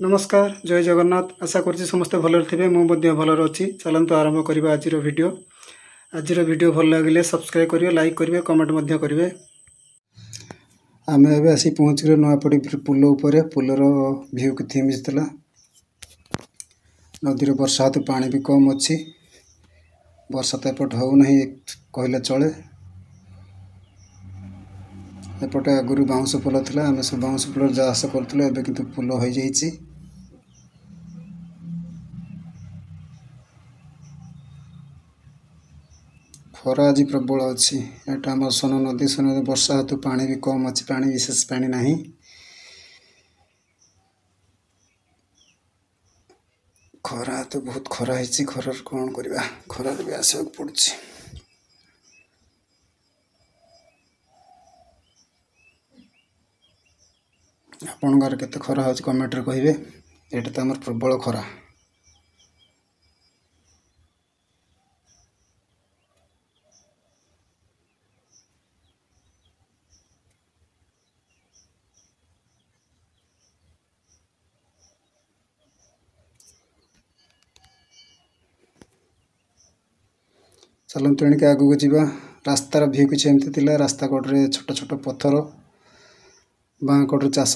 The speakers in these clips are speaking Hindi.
नमस्कार जय जगन्नाथ आशा कर समस्ते भल थे मुझे भल अच्छी चलतु आरंभ करवा आज वीडियो भल लगे सब्सक्राइब करेंगे लाइक करेंगे कमेंट करेंगे। आम ए आसी पहुँच गए नुआपड़ी पुल उपर पुलर भ्यू कितनी मिलता नदी वर्षा हेतु पानी भी कम अच्छी वर्षा तो एपट हो ना कहले चले एपटे आगुरी बाउंश पोल था आम सब बाउंश पोल जा आशा करूँ एवं कितु पोल हो जाइए। खरा आज प्रबल अच्छी एटा आम सोन नदी वर्षा हेतु पानी भी कम अच्छी पानी विशेष पानी ना खरा तो बहुत खरा है खर कौन करवा खरा भी आसवा पड़ी। आपण गार केते खरा हो कमेंट रे कहिबे एटा तो आमर प्रबल खरा। चलते एणिक आगू जावा रास्तार भ्यू किसी एमती थिला रास्ता कड़े छोट छोट पत्थर बाँ कड़े चाष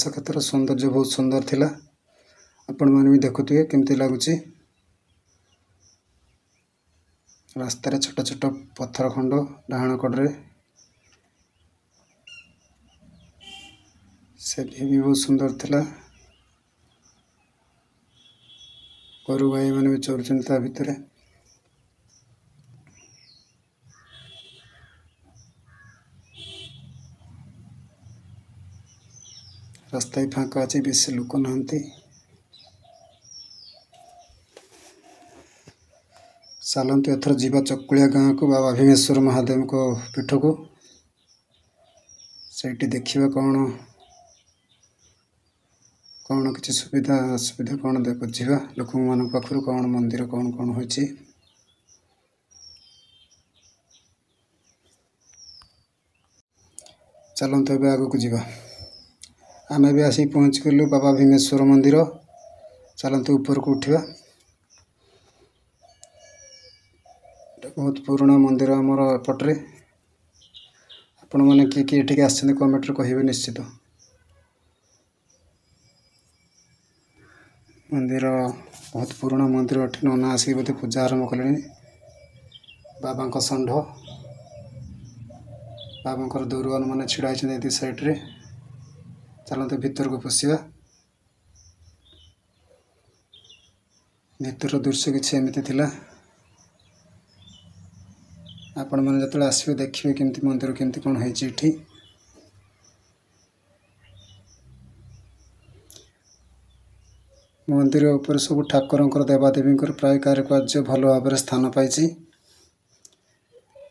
क्षेत्र सौंदर्य बहुत सुंदर थिला आपण मैंने भी देखुए केमती लगुच रास्तार छोट छोट पत्थर खंड डाहाण कड़े से भी बहुत सुंदर थिला गोरु गाई मैंने भी चरुचंती ता भितर रास्ता ही फाँका अच्छी बेसी लोक नहांती। चलतु एथर जीवा चकुलिया गाँव को बाबा भीमेश्वर महादेव को पीठ को सेठी देखिबा कौन कौन किसी सुविधा असुविधा कौन बुझा लोक मान पाखर कौन मंदिर कौन कौन होची। चलतु ए आगू जावा आम भी आसिक पहुँच गलु बाबा भीमेश्वर मंदिर चलतु ऊपर को उठा बहुत पुराना मंदिर आमर एपट्रे आपण मैंने किए ये आसछन्ति कमेंट रे कहिबे निश्चित। मंदिर बहुत पुराना मंदिर एठी नना आसिक बोधे पूजा आरंभ कले बाबा षंढ बाबा दौरुआन मैंने छिड़ा सैड्रे चलते भीतर को पशिया भीतर दृश्य किसी एमती थिला आपण मैंने जो आसवे देखिए केमती मंदिर केमती कौन है। मंदिर उपर सब ठाकुर देवादेवी प्राय कारुकार्य भल भाव स्थान पाई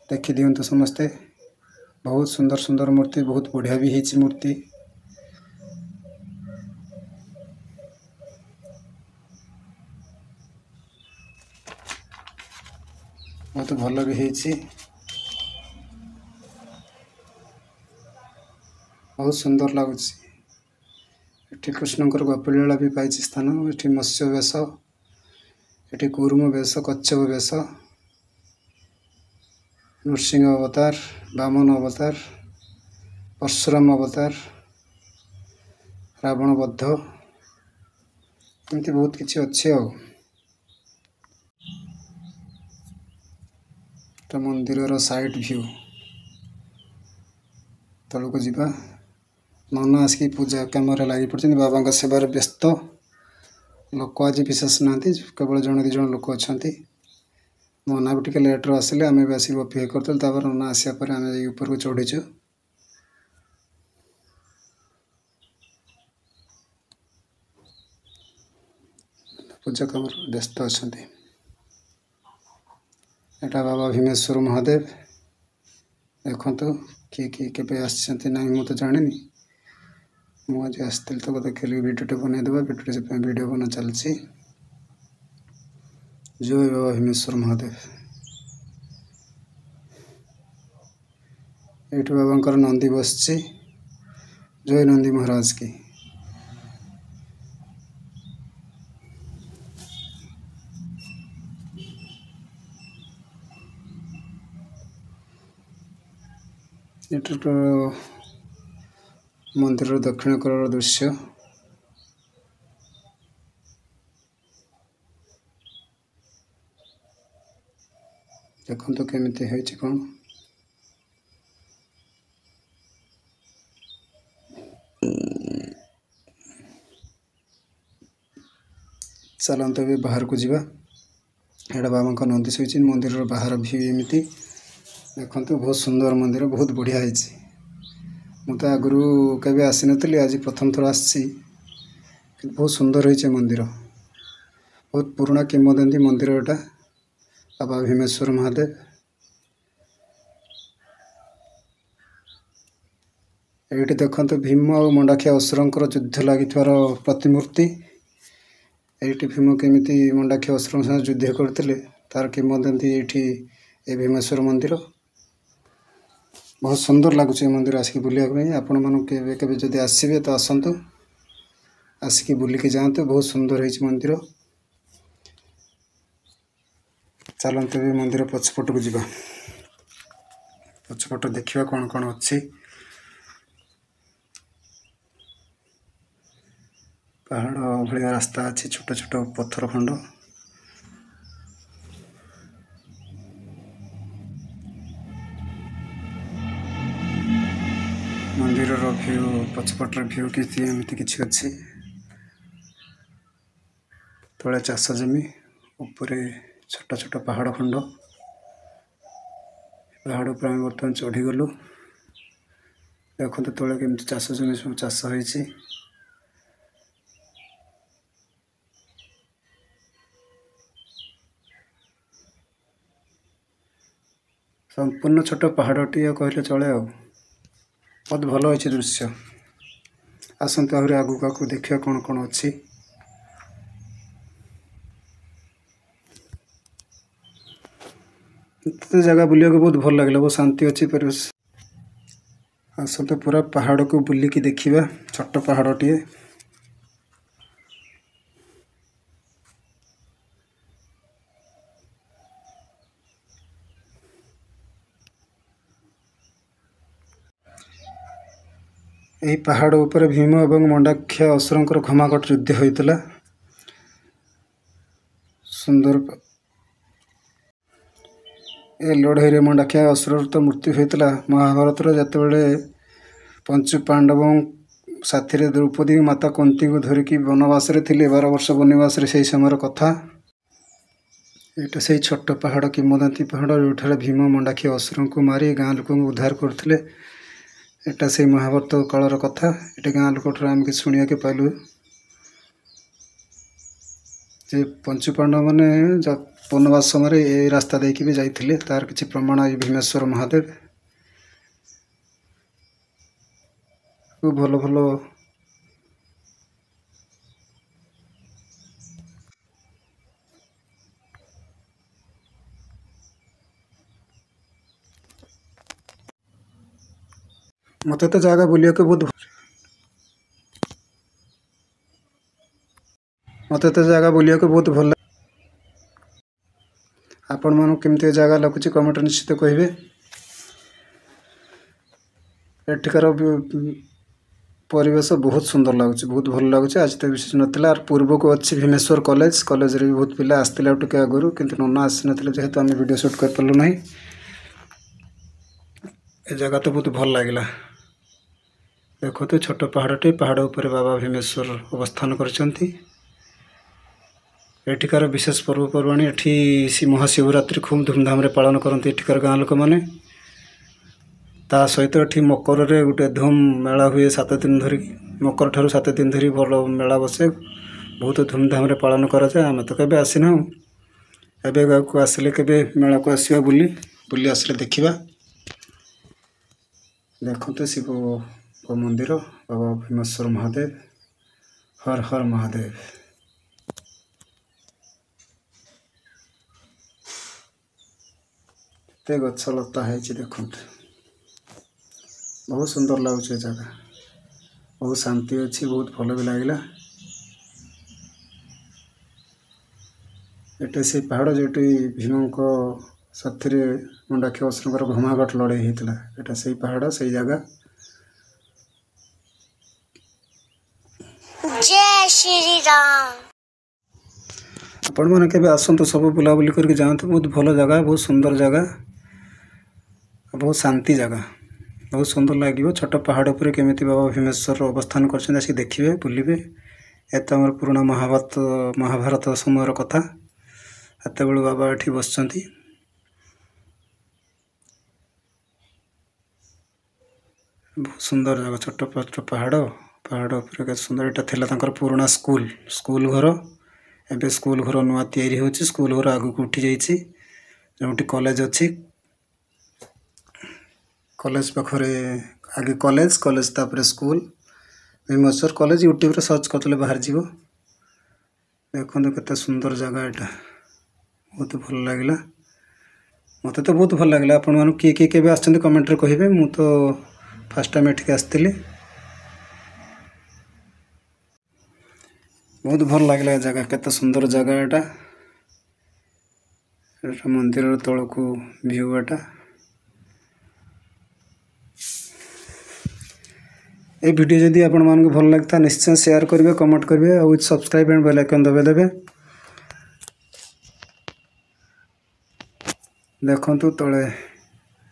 देखी दिंतु समस्ते बहुत सुंदर सुंदर मूर्ति बहुत बढ़िया भी है मूर्ति बहुत भल भी है बहुत सुंदर लगुच ये कृष्णकर गोपलीला भी पाई स्थान ये मत्स्य वेश ये कूर्म वेश कच्छप वेश नृसिंह अवतार वामन अवतार परशुराम अवतार रावण बद्ध एमती बहुत किसी अच्छे आ मंदिर साइड व्यू तलू को जीवा नना आसिक पूजा कम लगी पड़ते बाबा सेवार व्यस्त लोक आज विशेष ना केवल जड़े दिज लोक अच्छा नना भी टे लेट्रे आसिले आम भी आसिक अपेक्षा करते नना आसा आम ऊपर को चढ़ीचु पूजा कम व्यस्त अच्छा एटा बाबा भीमेश्वर महादेव देखु किए के आसछन्ति ना मुझे जानी मुझे आसती तो देखिए भिडियोटे बनईदेवा भिडियो से भिडियो बना चलती। जय बाबा भीमेश्वर महादेव ये बाबा नंदी बस जय नंदी महाराज की। ଏଟା ତ ମନ୍ଦିରର ଦକ୍ଷିଣ କଳର ଦୃଶ୍ୟ। ଦେଖନ୍ତୁ କେମିତି ହେଇଛି କ'ଣ। ଚାଲନ୍ତୁ ଏବେ ବାହାରକୁ ଯିବା। ଏଇଟା ବାବାଙ୍କ ନନ୍ଦୀ ଶୋଇଛି। ମନ୍ଦିରର ବାହାର ଭ୍ୟୁ ଏମିତି ଦେଖନ୍ତୁ। ବହୁତ ସୁନ୍ଦର ମନ୍ଦିର, ବହୁତ ବଢ଼ିଆ ହେଇଛି। ମୁଁ ତ ଆଗରୁ କେବେ ଆସିନଥିଲି, ଆଜି ପ୍ରଥମ ଥର ଆସିଛି। କିନ୍ତୁ ବହୁତ ସୁନ୍ଦର ହେଇଛି ମନ୍ଦିର। ବହୁତ ପୁରୁଣା କିମ୍ବଦନ୍ତୀ ମନ୍ଦିର ଏଟା, ବାବା ଭୀମେଶ୍ୱର ମହାଦେବ। ଏଇଠି ଦେଖନ୍ତୁ ଭୀମ ଆଉ ମଣ୍ଡାଖିଆ ଅସୁରଙ୍କର ଯୁଦ୍ଧ ଲାଗିଥିବାର ପ୍ରତିମୂର୍ତ୍ତି। ଏଇଠି ଭୀମ କେମିତି ମଣ୍ଡାଖିଆ ଅସୁରଙ୍କ ସାଙ୍ଗେ ଯୁଦ୍ଧ କରିଥିଲେ ତାର କିମ୍ବଦନ୍ତୀ ଏଇଠି ଏ ଭୀମେଶ୍ୱର ମନ୍ଦିର। ବହୁତ ସୁନ୍ଦର ଲାଗୁଛି ଏ ମନ୍ଦିର ଆସିକି ବୁଲିବା ପାଇଁ। ଆପଣମାନଙ୍କୁ କେବେ ଯଦି ଆସିବେ ତ ଆସନ୍ତୁ, ଆସିକି ବୁଲିକି ଯାଆନ୍ତୁ। ବହୁତ ସୁନ୍ଦର ହେଇଛି ମନ୍ଦିର। ଚାଲନ୍ତୁ ଏବେ ମନ୍ଦିର ପଛପଟକୁ ଯିବା। ପଛପଟ ଦେଖିବା କ'ଣ କ'ଣ ଅଛି। ପାହାଡ଼ ଭଳିଆ ରାସ୍ତା ଅଛି, ଛୋଟ ଛୋଟ ପଥର ଖଣ୍ଡ। ମନ୍ଦିରର ଭ୍ୟୁ, ପଛପଟର ଭ୍ୟୁ ଏମିତି କିଛି ଅଛି। ତଳେ ଚାଷ ଜମି, ଉପରେ ଛୋଟ ଛୋଟ ପାହାଡ଼ ଖଣ୍ଡ। ପାହାଡ଼ ଉପରେ ଆମେ ବର୍ତ୍ତମାନ ଚଢ଼ିଗଲୁ। ଦେଖନ୍ତୁ ତଳେ କେମିତି ଚାଷ ଜମି ସବୁ ଚାଷ ହେଇଛି। ସମ୍ପୂର୍ଣ୍ଣ ଛୋଟ ପାହାଡ଼ଟିଏ କହିଲେ ଚଳେ ଆଉ। ବହୁତ ଭଲ ହେଇଛି ଦୃଶ୍ୟ। ଆସନ୍ତୁ ଆହୁରି ଆଗକୁ ଦେଖିବା କ'ଣ କ'ଣ ଅଛି। ଏତେ ଜାଗା ବୁଲିବାକୁ ବହୁତ ଭଲ ଲାଗିଲା, ବହୁତ ଶାନ୍ତି ଅଛି ପରିବେଶ। ଆସନ୍ତୁ ପୁରା ପାହାଡ଼କୁ ବୁଲିକି ଦେଖିବା। ଛୋଟ ପାହାଡ଼ଟିଏ। ଏହି ପାହାଡ଼ ଉପରେ ଭୀମ ଏବଂ ମଣ୍ଡାଖିଆ ଅସୁରଙ୍କର ଘମାଘୋଟ ଯୁଦ୍ଧ ହୋଇଥିଲା। ସୁନ୍ଦର ଏ ଲଢ଼େଇରେ ମଣ୍ଡାଖିଆ ଅସୁରର ତ ମୃତ୍ୟୁ ହୋଇଥିଲା। ମହାଭାରତର ଯେତେବେଳେ ପଞ୍ଚୁ ପାଣ୍ଡବ ସାଥିରେ ଦ୍ରୌପଦୀ ମାତା କୁନ୍ତୀଙ୍କୁ ଧରିକି ବନବାସରେ ଥିଲେ, 12 ବର୍ଷ ବନବାସରେ, ସେହି ସମୟର କଥା। ଏଇଟା ସେଇ ଛୋଟ ପାହାଡ଼, କିମ୍ବଦନ୍ତୀ ପାହାଡ଼, ଯେଉଁଠାରେ ଭୀମ ମଣ୍ଡାଖିଆ ଅସୁରଙ୍କୁ ମାରି ଗାଁ ଲୋକଙ୍କୁ ଉଦ୍ଧାର କରୁଥିଲେ। ଏଟା ସେଇ ମହାଭାରତ କାଳର କଥା। ଏଠି ଗାଁ ଲୋକଠାରୁ ଆମେ କିଛି ଶୁଣିବାକୁ ପାଇଲୁ ଯେ ପଞ୍ଚୁ ପାଣ୍ଡବମାନେ ବନବାସ ସମୟରେ ଏ ରାସ୍ତା ଦେଇକି ବି ଯାଇଥିଲେ। ତାର କିଛି ପ୍ରମାଣ ଏଇ ଭୀମେଶ୍ୱର ମହାଦେବ। ଭଲ ଭଲ ମୋତେ ତ ଜାଗା ବୁଲିବାକୁ ବହୁତ ଭଲ ଲାଗେ। ଆପଣମାନଙ୍କୁ କେମିତି ଏ ଜାଗା ଲାଗୁଛି କମେଣ୍ଟରେ ନିଶ୍ଚିତ କହିବେ। ଏଠିକାର ପରିବେଶ ବହୁତ ସୁନ୍ଦର ଲାଗୁଛି, ବହୁତ ଭଲ ଲାଗୁଛି। ଆଜି ତ ବିଶେଷ ନଥିଲା। ଆର ପୂର୍ବକୁ ଅଛି ଭୀମେଶ୍ୱର କଲେଜରେ ବି ବହୁତ ପିଲା ଆସିଥିଲେ ଆଉ ଟିକେ ଆଗରୁ, କିନ୍ତୁ ନନା ଆସିନଥିଲେ ଯେହେତୁ ଆମେ ଭିଡ଼ିଓ ସୁଟ୍ କରିପାରିଲୁ ନାହିଁ। ଏ ଜାଗା ତ ବହୁତ ଭଲ ଲାଗିଲା। ଦେଖନ୍ତୁ ଛୋଟ ପାହାଡ଼ଟି, ପାହାଡ଼ ଉପରେ ବାବା ଭୀମେଶ୍ୱର ଅବସ୍ଥାନ କରିଛନ୍ତି। ଏଠିକାର ବିଶେଷ ପର୍ବପର୍ବାଣି, ଏଠି ମହାଶିବରାତ୍ରି ଖୁବ୍ ଧୁମଧାମରେ ପାଳନ କରନ୍ତି ଏଠିକାର ଗାଁ ଲୋକମାନେ। ତା ସହିତ ଏଠି ମକରରେ ଗୋଟେ ଧୁମ୍ ମେଳା ହୁଏ 7 ଦିନ ଧରି। ମକର ଠାରୁ 7 ଦିନ ଧରି ଭଲ ମେଳା ବସେ, ବହୁତ ଧୁମଧାମରେ ପାଳନ କରାଯାଏ। ଆମେ ତ କେବେ ଆସିନାହୁଁ, ଏବେ ଗାଁକୁ ଆସିଲେ କେବେ ମେଳାକୁ ଆସିବା, ବୁଲି ଆସିଲେ ଦେଖିବା। ଦେଖନ୍ତୁ ଶିବଙ୍କ ମନ୍ଦିର, ବାବା ଭୀମେଶ୍ୱର ମହାଦେବ। ହର ହର ମହାଦେବ। ଏତେ ଗଛ ଲତା ହେଇଛି ଦେଖନ୍ତୁ, ବହୁତ ସୁନ୍ଦର ଲାଗୁଛି ଏ ଜାଗା। ବହୁତ ଶାନ୍ତି ଅଛି, ବହୁତ ଭଲ ବି ଲାଗିଲା। ଏଟା ସେଇ ପାହାଡ଼ ଯେଉଁଠି ଭୀମଙ୍କ साथी मंडाक्षी असुर घमाघट लड़ाई होता है से पहाड़ से जगह। जय श्री राम। आपण मैंने के आसतु सब बुलाबुली करके जातु बहुत भल जगह बहुत सुंदर जगह बहुत शांति जगह बहुत सुंदर लगे। छोट पहाड़ पर केमी बाबा भीमेश्वर अवस्थान कर देखिए बुलिए। ये तो आम पुराना महाभारत समय कथा एत बड़ू बाबा ये बस बहुत सुंदर जगह छोट छोट पहाड़ पहाड़ उपर सुंदर यहाँ था पुराना स्कूल घर एवं स्कूल घर नुआ तैयारी होची स्कूल घर आगु को उठी जाइए जो कॉलेज अच्छी कॉलेज पाखरे आगे कॉलेज तापर स्कूल भीमेश्वर कॉलेज यूट्यूब रे सर्च करते बाहर जीव। देखो केते सुंदर जगह यहाँ बहुत भल लगे मत तो बहुत भल लगे। आपण मानू किए किए आसछन्ति कमेंट रे कहिबे। मु तो फर्स्ट टाइम एठिक आसथिली बहुत भल लगे जगह केते सुंदर जगह यहाँ मंदिर तल को व्यू एटा। ये वीडियो जदि आपण मानक भल लगता निश्चय शेयर करेंगे कमेंट करेंगे और सब्सक्राइब एंड बेल आइकन दबाई देवे। देखंतु तले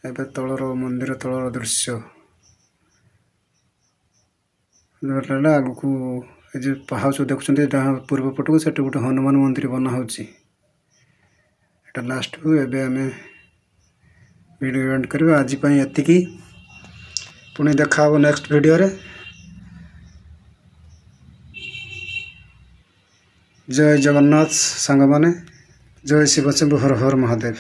एबे तलर मंदिर तलर दृश्य आग को ये पहाड़ देखुं पूर्व पट को सेठ गोटे हनुमान मंदिर बना होटा लास्ट को एबे आमे वीडियो एंड करबे। आज एतिकी पुणी देखा नेक्स्ट वीडियो रे। जय जगन्नाथ सांग माने जय शिव शंभु हर हर महादेव।